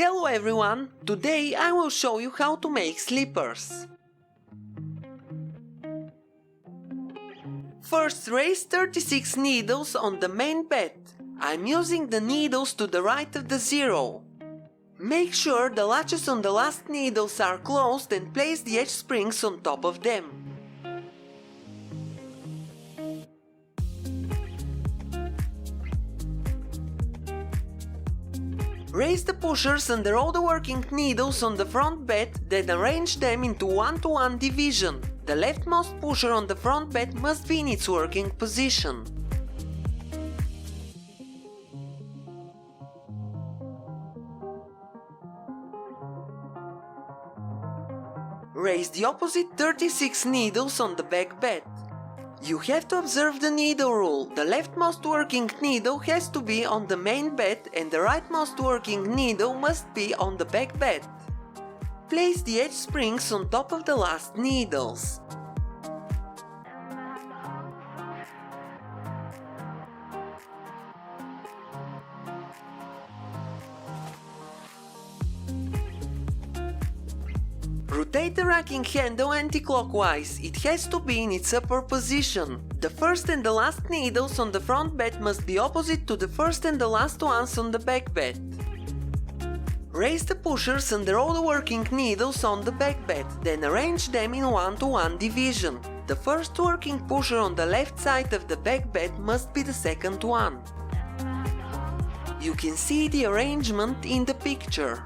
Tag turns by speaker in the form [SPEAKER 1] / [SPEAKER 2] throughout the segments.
[SPEAKER 1] Hello everyone! Today I will show you how to make slippers. First, raise 36 needles on the main bed. I'm using the needles to the right of the zero. Make sure the latches on the last needles are closed and place the edge springs on top of them. Raise the pushers under all the working needles on the front bed, then arrange them into 1-to-1 division. The leftmost pusher on the front bed must be in its working position. Raise the opposite 36 needles on the back bed. You have to observe the needle rule. The leftmost working needle has to be on the main bed and the rightmost working needle must be on the back bed. Place the edge springs on top of the last needles. Rotate the racking handle anti-clockwise. It has to be in its upper position. The first and the last needles on the front bed must be opposite to the first and the last ones on the back bed. Raise the pushers under all the working needles on the back bed, then arrange them in 1-to-1 division. The first working pusher on the left side of the back bed must be the second one. You can see the arrangement in the picture.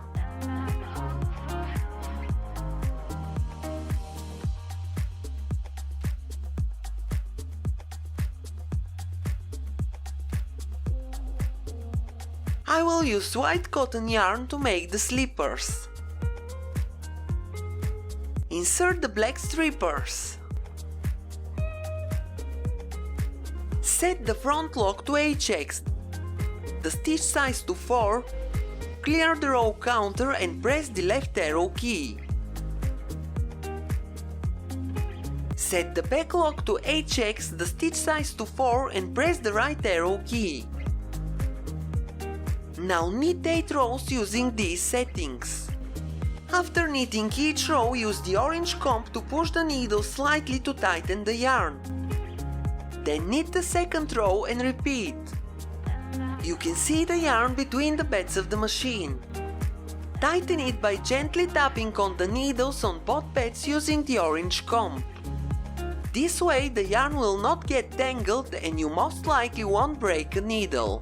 [SPEAKER 1] I will use white cotton yarn to make the slippers. Insert the black strippers. Set the front lock to HX, the stitch size to 4, clear the row counter and press the left arrow key. Set the back lock to HX, the stitch size to 4 and press the right arrow key. Now knit 8 rows using these settings. After knitting each row, use the orange comb to push the needle slightly to tighten the yarn. Then knit the second row and repeat. You can see the yarn between the beds of the machine. Tighten it by gently tapping on the needles on both beds using the orange comb. This way the yarn will not get tangled and you most likely won't break a needle.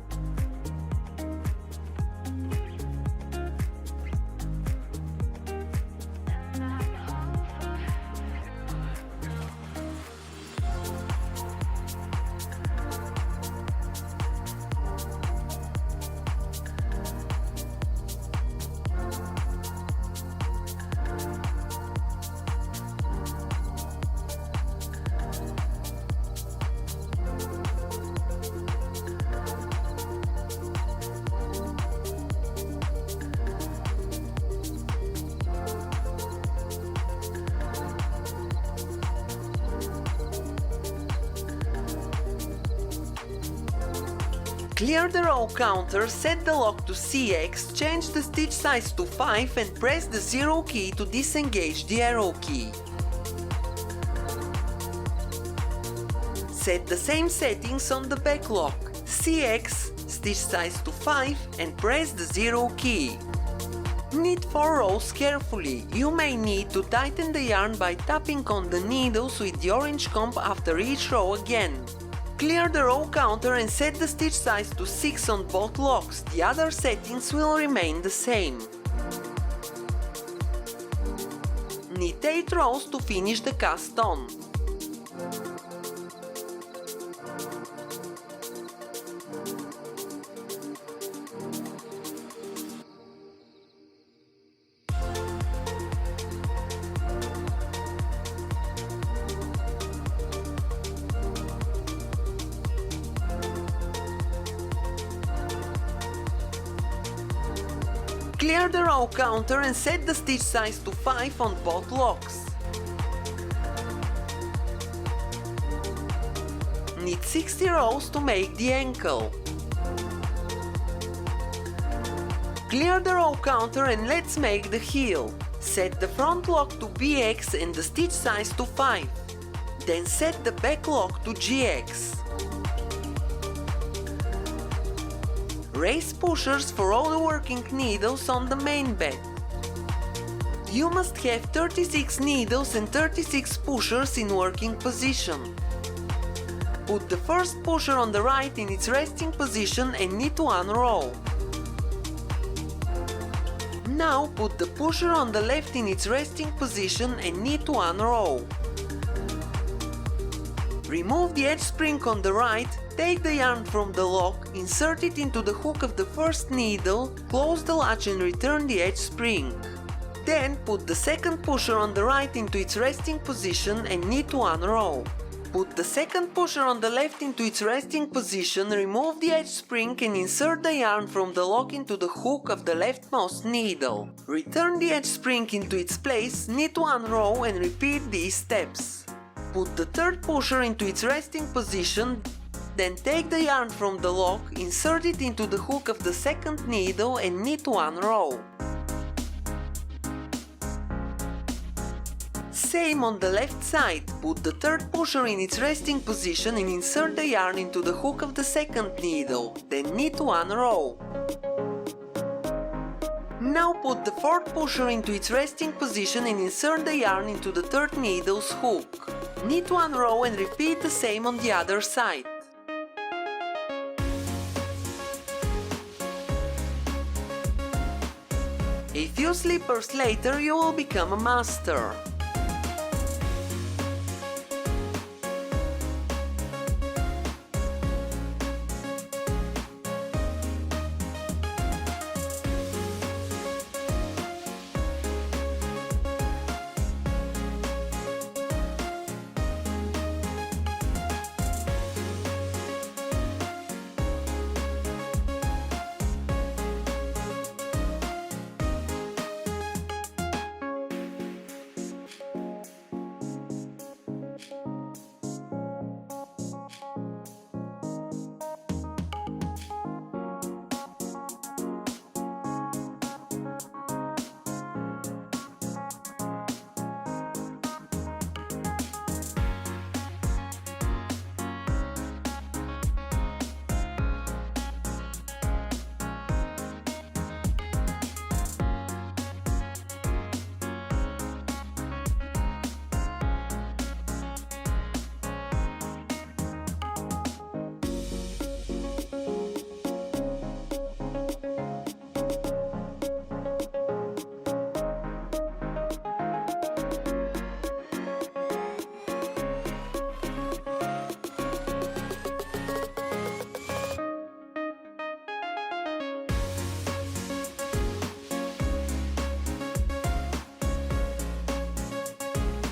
[SPEAKER 1] Clear the row counter, set the lock to CX, change the stitch size to 5 and press the 0 key to disengage the arrow key. Set the same settings on the back lock, CX, stitch size to 5 and press the 0 key. Knit 4 rows carefully. You may need to tighten the yarn by tapping on the needles with the orange comb after each row again. Clear the row counter and set the stitch size to 6 on both locks. The other settings will remain the same. Knit 8 rows to finish the cast on. Clear the row counter and set the stitch size to 5 on both locks. Knit 60 rows to make the ankle. Clear the row counter and let's make the heel. Set the front lock to BX and the stitch size to 5. Then set the back lock to GX. Raise pushers for all the working needles on the main bed. You must have 36 needles and 36 pushers in working position. Put the first pusher on the right in its resting position and knit one row. Now put the pusher on the left in its resting position and knit one row. Remove the edge spring on the right, take the yarn from the lock, insert it into the hook of the first needle, close the latch and return the edge spring. Then put the second pusher on the right into its resting position and knit one row. Put the second pusher on the left into its resting position, remove the edge spring and insert the yarn from the lock into the hook of the leftmost needle. Return the edge spring into its place, knit one row and repeat these steps. Put the third pusher into its resting position, then take the yarn from the lock, insert it into the hook of the second needle and knit one row. Same on the left side, put the third pusher in its resting position and insert the yarn into the hook of the second needle, then knit one row. Now put the fourth pusher into its resting position and insert the yarn into the third needle's hook. Knit one row and repeat the same on the other side. A few slippers later you will become a master.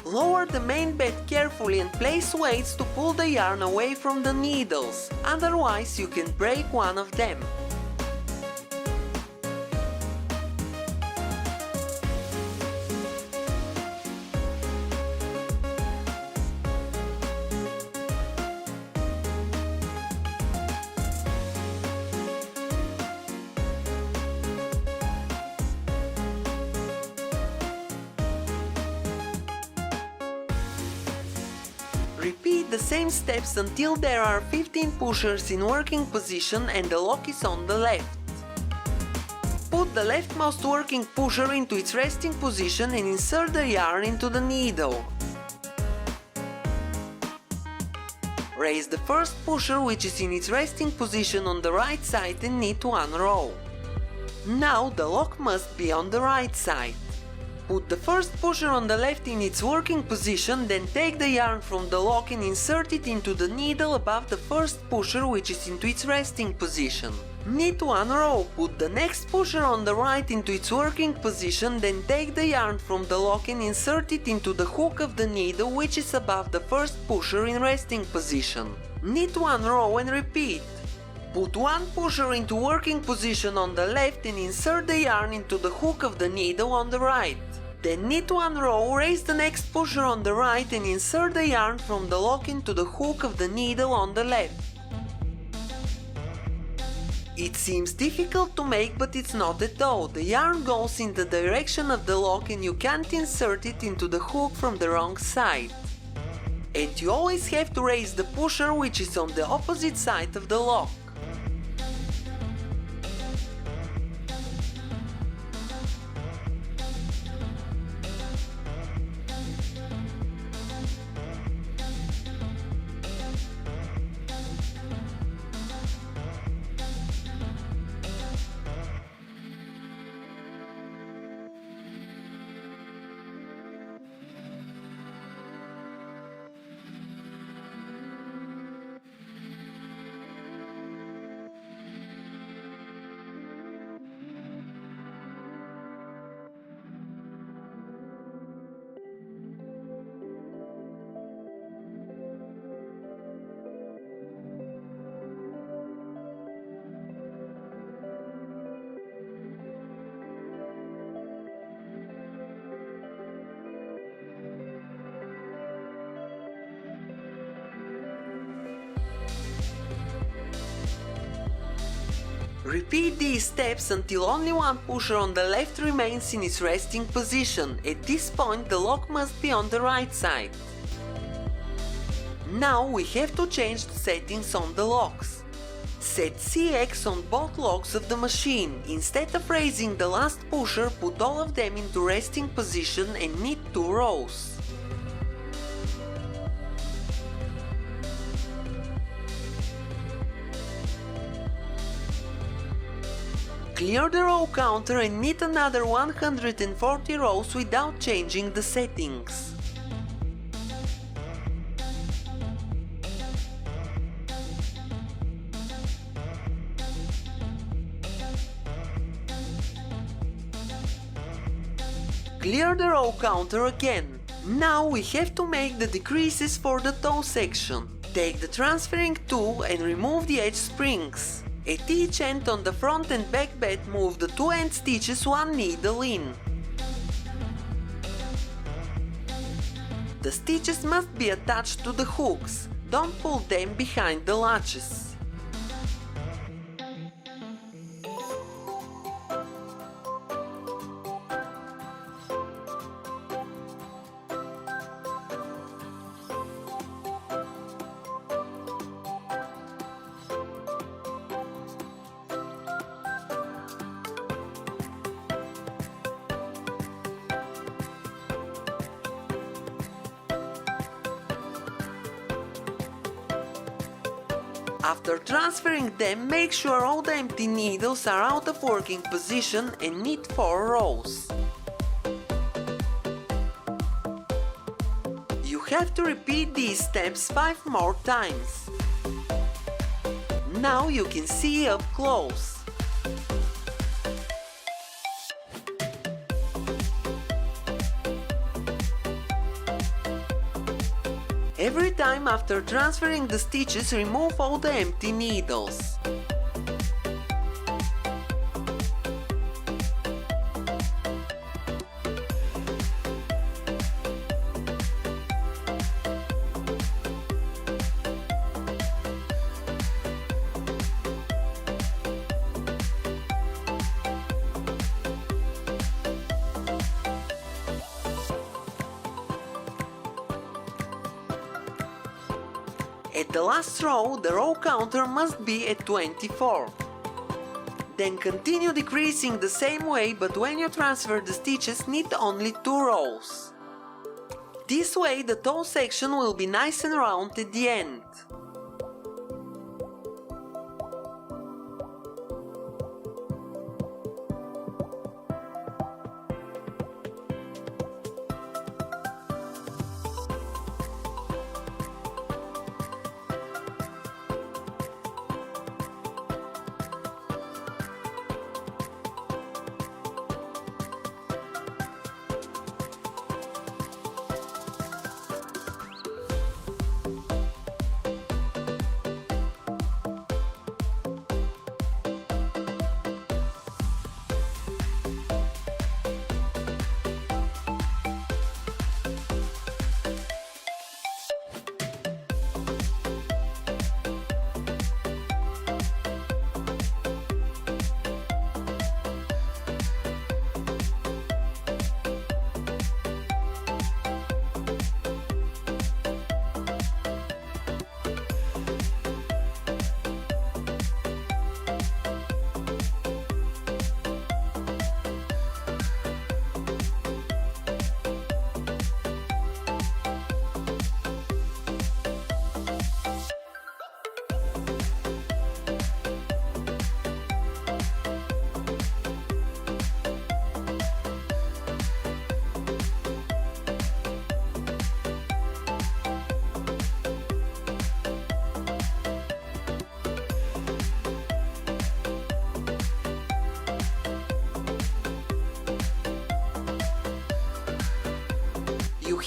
[SPEAKER 1] Lower the main bed carefully and place weights to pull the yarn away from the needles, otherwise you can break one of them. Repeat the same steps until there are 15 pushers in working position and the lock is on the left. Put the leftmost working pusher into its resting position and insert the yarn into the needle. Raise the first pusher which is in its resting position on the right side and knit one row. Now the lock must be on the right side. Put the first pusher on the left in its working position, then take the yarn from the lock and insert it into the needle above the first pusher which is into its resting position. Knit one row, put the next pusher on the right into its working position, then take the yarn from the lock and insert it into the hook of the needle which is above the first pusher in resting position. Knit one row and repeat. Put one pusher into working position on the left and insert the yarn into the hook of the needle on the right. Then knit one row, raise the next pusher on the right and insert the yarn from the lock into the hook of the needle on the left. It seems difficult to make, but it's not at all. The yarn goes in the direction of the lock and you can't insert it into the hook from the wrong side. And you always have to raise the pusher, which is on the opposite side of the lock. Repeat these steps until only one pusher on the left remains in its resting position. At this point the lock must be on the right side. Now we have to change the settings on the locks. Set CX on both locks of the machine. Instead of raising the last pusher, put all of them into resting position and knit 2 rows. Clear the row counter and knit another 140 rows without changing the settings. Clear the row counter again. Now we have to make the decreases for the toe section. Take the transferring tool and remove the edge springs. At each end on the front and back bed, move the 2 end stitches 1 needle in. The stitches must be attached to the hooks. Don't pull them behind the latches. After transferring them, make sure all the empty needles are out of working position and knit 4 rows. You have to repeat these steps 5 more times. Now you can see up close. Every time after transferring the stitches, remove all the empty needles. At the last row, the row counter must be at 24. Then continue decreasing the same way, but when you transfer the stitches, knit only 2 rows. This way the toe section will be nice and round at the end.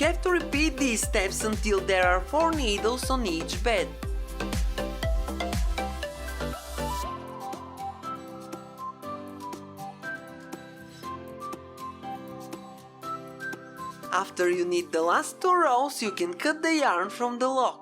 [SPEAKER 1] have to repeat these steps until there are 4 needles on each bed. After you knit the last 2 rows, you can cut the yarn from the lock.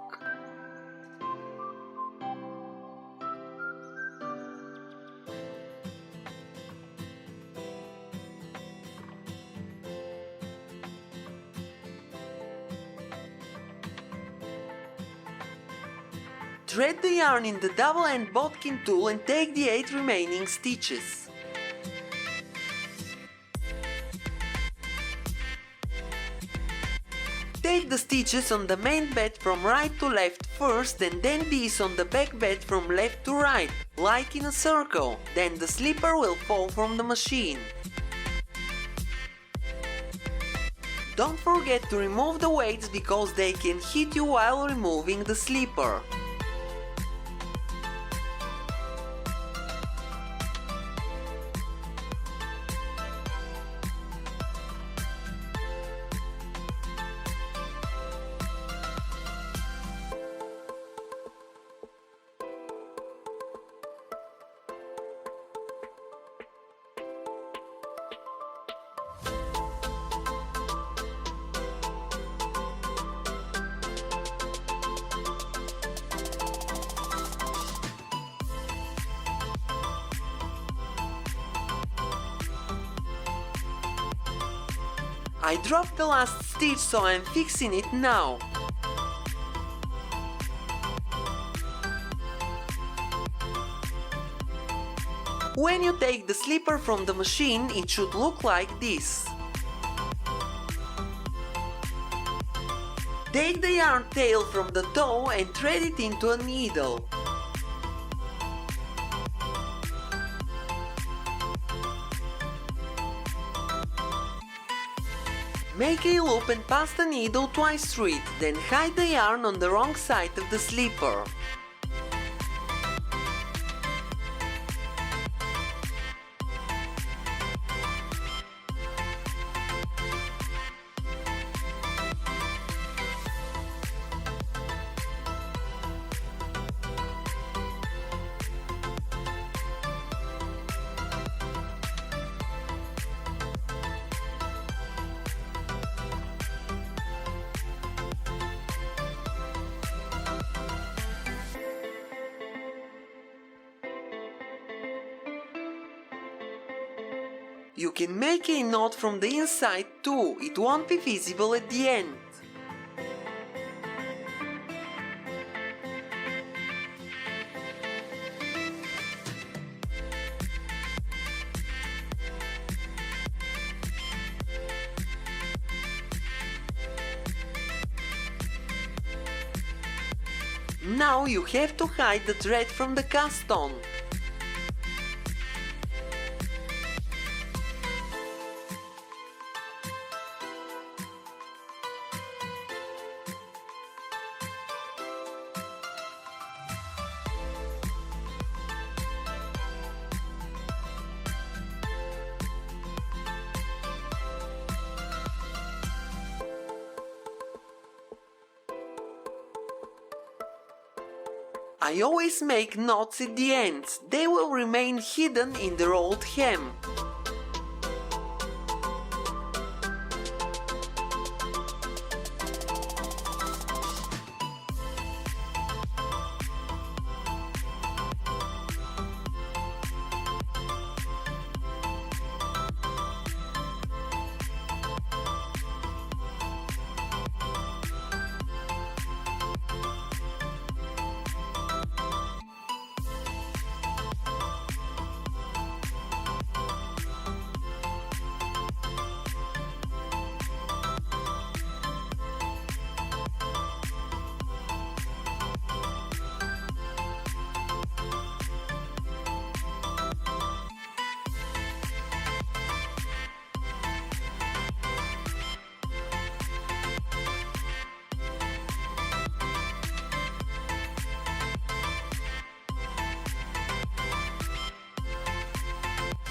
[SPEAKER 1] Thread the yarn in the double-end bodkin tool and take the 8 remaining stitches. Take the stitches on the main bed from right to left first and then these on the back bed from left to right, like in a circle, then the slipper will fall from the machine. Don't forget to remove the weights because they can hit you while removing the slipper. I dropped the last stitch, so I'm fixing it now. When you take the slipper from the machine, it should look like this. Take the yarn tail from the toe and thread it into a needle. Make a loop and pass the needle twice through it, then hide the yarn on the wrong side of the slipper. You can make a knot from the inside too, it won't be visible at the end. Now you have to hide the thread from the cast on. I always make knots at the ends, they will remain hidden in the rolled hem.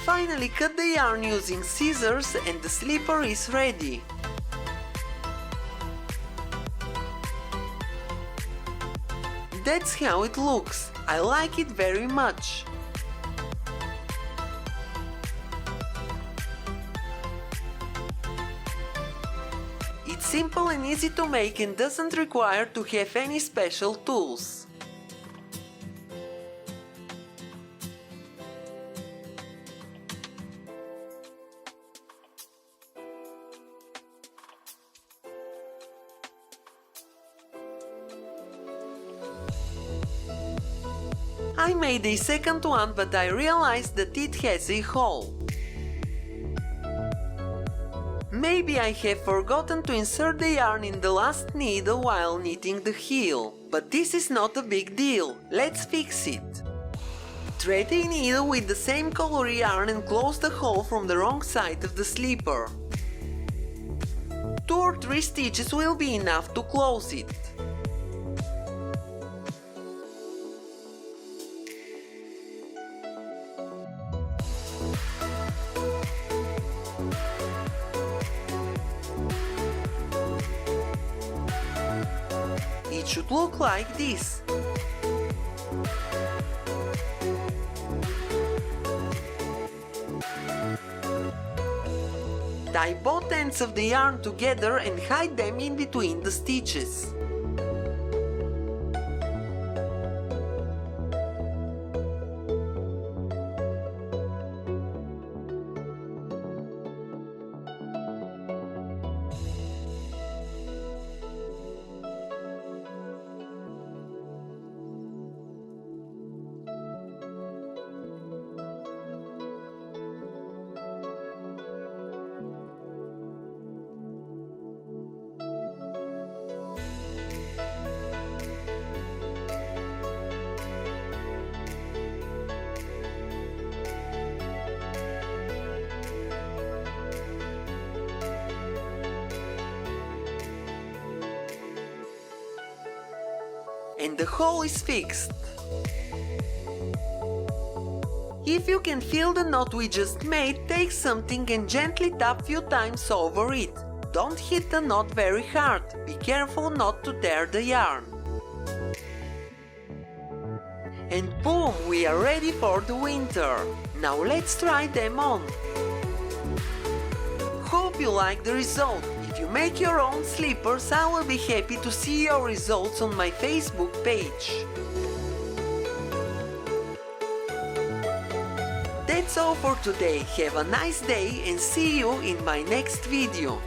[SPEAKER 1] Finally cut the yarn using scissors and the slipper is ready. that's how it looks. I like it very much. It's simple and easy to make and doesn't require to have any special tools. I made a second one, but I realized that it has a hole. Maybe I have forgotten to insert the yarn in the last needle while knitting the heel, but this is not a big deal. Let's fix it. Thread a needle with the same color yarn and close the hole from the wrong side of the slipper. 2 or 3 stitches will be enough to close it. It should look like this. Tie both ends of the yarn together and hide them in between the stitches. And the hole is fixed. If you can feel the knot we just made, take something and gently tap few times over it. Don't hit the knot very hard. Be careful not to tear the yarn. And boom, we are ready for the winter. Now let's try them on. Hope you like the result. If you make your own slippers, I will be happy to see your results on my Facebook page. That's all for today. Have a nice day and see you in my next video.